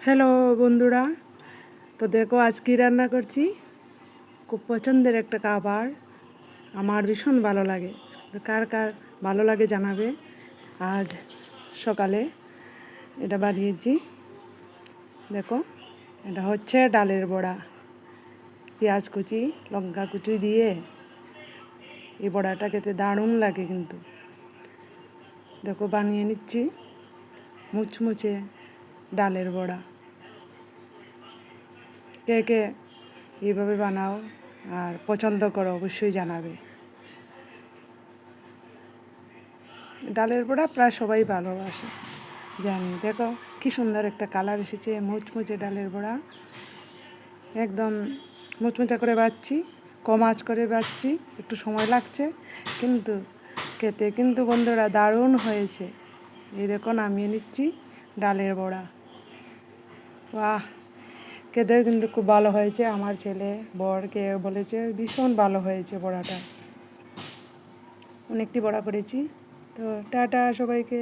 Hello বন্ধুরা, তো দেখো আজ কী রান্না করছি। খুব পছন্দের একটা খাবার, আমার ভীষণ ভালো লাগে। তো কার কার ভালো লাগে জানাবে। আজ সকালে এটা বানিয়েছি। দেখো, এটা হচ্ছে ডালের বড়া। পেঁয়াজ কুচি, লঙ্কা কুচি দিয়ে এই বড়াটা খেতে দারুণ লাগে কিন্তু। দেখো বানিয়ে নিচ্ছি মুচমুচে ডালের বড়া। কে কে এইভাবে বানাও আর পছন্দ করো অবশ্যই জানাবে। ডালের বড়া প্রায় সবাই ভালোবাসে জানি। দেখো কি সুন্দর একটা কালার এসেছে, মুচমুচে ডালের বড়া। একদম মুচমুচা করে বাছছি, কম আঁচ করে বাছছি, একটু সময় লাগছে কিন্তু খেতে কিন্তু বন্ধুরা দারুণ হয়েছে। এই দেখো নামিয়ে নিচ্ছি ডালের বড়া। বাহ, খেতে কিন্তু খুব ভালো হয়েছে। আমার ছেলে বরকে বলেছে ভীষণ ভালো হয়েছে বড়াটা। অনেকটি বড়া করেছি। তো টাটা সবাইকে।